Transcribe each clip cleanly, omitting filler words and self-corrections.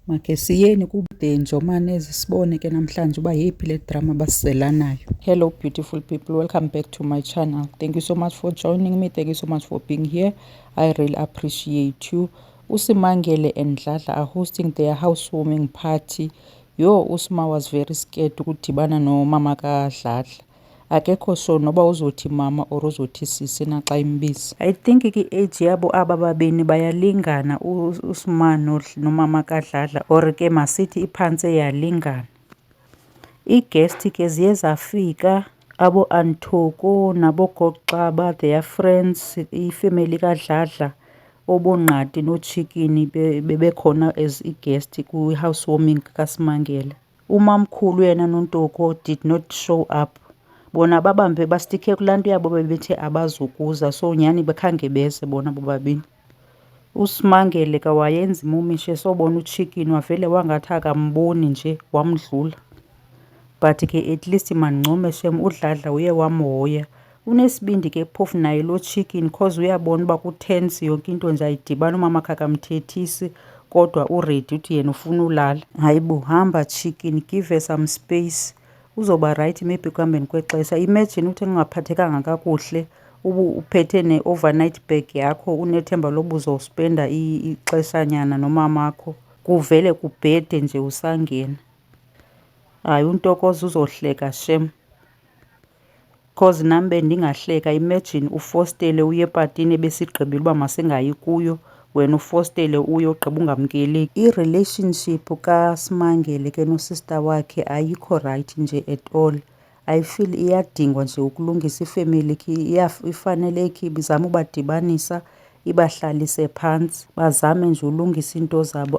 Makhe siyeni kude njomanezi sibone ke namhlanje uba yiphi le drama basizelanayo. Hello beautiful people, welcome back to my channel. Thank you so much for joining me. Thank you so much for being here. I really appreciate you. Usimangele and Dladla are hosting their housewarming party. Yo, Usma was very scared ukudibana nomama kaDladla. Akekho sure noba uzothi mama or uzothi sisi naxa imbiza. I think i-age yabo aba babini bayalingana, uSma nomama kaDladla, or ke masithi iphantse yalingana. Ii-guest ke ziye zafika, abo Antoko nabo Goxaba, their friends, ifemeli kaDladla, obonqati noTshikini bebekhona as i-guest kwi-housewarming kaSimangele. Umamkhulu yena noNtoko did not show up. Bona babambe bastikhe kulaa nto yabo bebethe abazukuza, so nyhani bekhange beze bona bobabini. USimangele ke wayenza imumishe sobona uTshikini wavele wangathi akamboni nje wamdlula. But ke at least mandincome shem uDladla uye wamhoya. Unesibindi ke phofu naye lo Tshikini cause uyabona uba kutense yonke into nje ayidibana, umama akakamthethisi kodwa uredi uthi yena ufuna ulala. Hayibo, hamba Tshikini, give her some space. Uzoba right maybe ekuhambeni kwexesha. Imagine uthi engaphathekanga kakuhle uphethe ne-overnight bag yakho unethemba loba uzowuspenda ixeshanyana nomamakho, kuvele kubhede nje usangena. Hayi, uNtokozo uzohleka shem, cause nam bendingahleka. Imagine uFostele uye epatini ebesigqibile uba masingayi kuyo, wena uFostele uye ogqiba ungamkeleki. I-relationship kaSimangele ke nosista wakhe ayikho right nje at all. I feel iyadingwa nje ukulungisa ifemeli, ifaneleke izame ubadibanisa, ibahlalise phantsi, bazame nje ulungisa into zabo.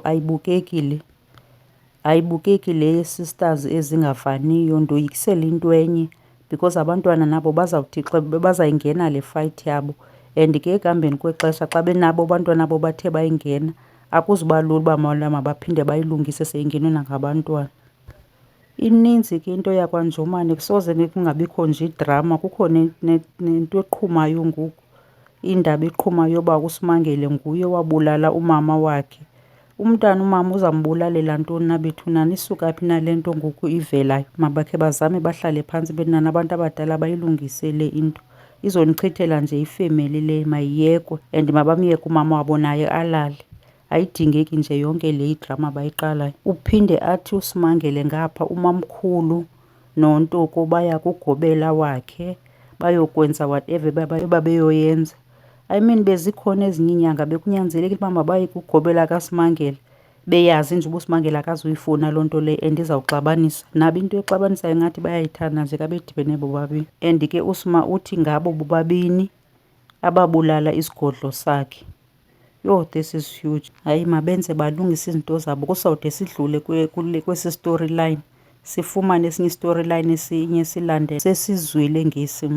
Ayibukeki le ye-sisters ezingavaniyo. Ndoyikisela into enye because abantwana nabo bazawuthi xa bazayingena le fight yabo, and ke ekuhambeni kwexesha xa benabo abantwana abo bathe bayingena, akuzuba lula uba mabaphinde bayilungise seyingenwe nangabantwana. Ininzi ke into yakwaNjomani, kusoze kungabikho nje idrama. Kukho nento eqhumayo ngoku, indaba eqhumayo yoba uSimangele nguye owabulala umama wakhe. Umntana umama uzambulalela ntoni na bethuna? Nisuka phi na le nto ngoku ivelayo? Mabakhe bazame bahlale phantsi benina nabantu abadala bayilungise le into. Izonichithela nje ifemeli le, mayiyekwe, and mabamyeke umama wabo naye alale. Ayidingeki nje yonke le idrama bayiqalayo. Uphinde athi uSimangele ngapha umamkhulu noNtoko baya kugobela wakhe bayokwenza whatever babeyoyenza. I mean bezikhona ezinye iinyanga bekunyanzelekile uba mabaye kugobela kaSimangele, beyazi nje uba uSimangele akazuyifuna loo nto leyo and izawuxabanisa. Nabo into exabanisayo ngathi bayayithanda nje ka bedibene bobabini. And ke uSma uthi ngabo bobabini ababulala isigodlo sakhe. Yo, this is huge. Hayi, mabenze balungise izinto zabo kusawude sidlule kwesi storyline, sifumane esinye istoryline esinye silandele. Sesizwile ngesi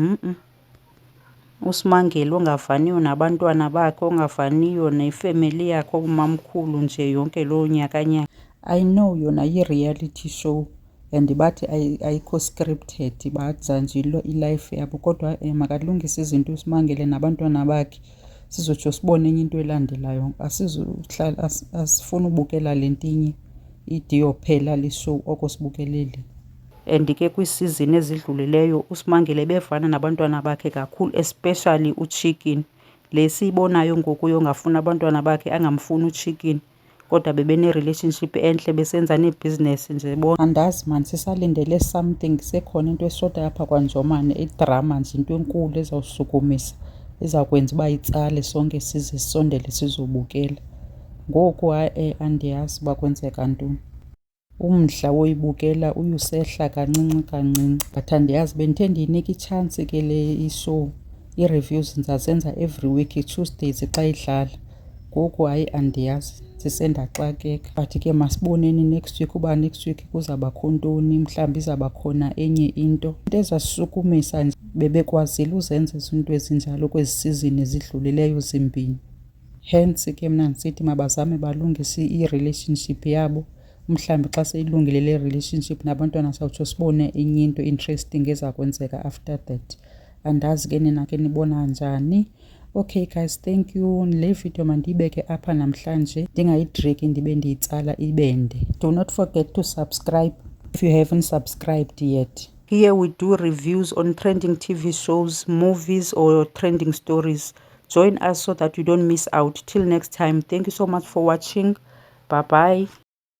uSimangele ongavaniyo nabantwana bakhe, ongavaniyo nefemeli yakhe, umamkhulu nje yonke loo nyakanyaka. I know yona yi-reality show and bathi ayikho scripted, baza nje ilife yabo, kodwa makalungise izinto uSimangele nabantwana bakhe sizotsho sibone enye into elandelayo. Asifuni ubukela le ntinye ide yophela le show oko sibukelele. And ke kwiisizini ezidlulileyo uSimangele bevana nabantwana bakhe kakhulu, especially uTshikini. Le siyibonayo ngoku yongafuna abantwana bakhe, angamfuni uTshikini, kodwa bebene-relationship entle, besenza neebhizinesi nje bona. Andazi mani, sisalindele something. Sekhona into eshotayo apha kwaNjomani, idrama nje, into enkulu ezawushukumisa, ezawukwenza uba itsale sonke size sisondele sizobukela. Ngoku andiyazi uba kwenzeka ntoni. Umdla woyibukela uyusehla kancinci kancinci, but andiyazi. Bendithe ndiyinika itshansi ke le ishow. Ii-reviews ndizazenza every week Tuesdays xa idlala. Ngoku hayi andiyazi, sisendaxakeka. But ke masiboneni next week uba next week kuzawubakho ntoni, mhlawumbi izawuba khona enye into. Into ezasishukumisa nje bebekwazile uzenza izinto ezinjalo kwezi sizini ezidlulileyo zimbini. Hence ke mna ndisithi mabazame balungise i-relationship yabo. Mhlawumbi xa seyilungile le relationship nabantwana sawutsho sibone enye into interesting eza kwenzeka after that. Andazi ke nina ke nibona njani. Okay guys, thank you. Le video mandiyibeke apha namhlanje ndingayidragi ndibe ndiyitsala ibende. Do not forget to subscribe if you haven't subscribed yet. Here we do reviews on trending TV shows, movies or trending stories. Join us so that you don't miss out. Till next time, thank you so much for watching. Bye bye.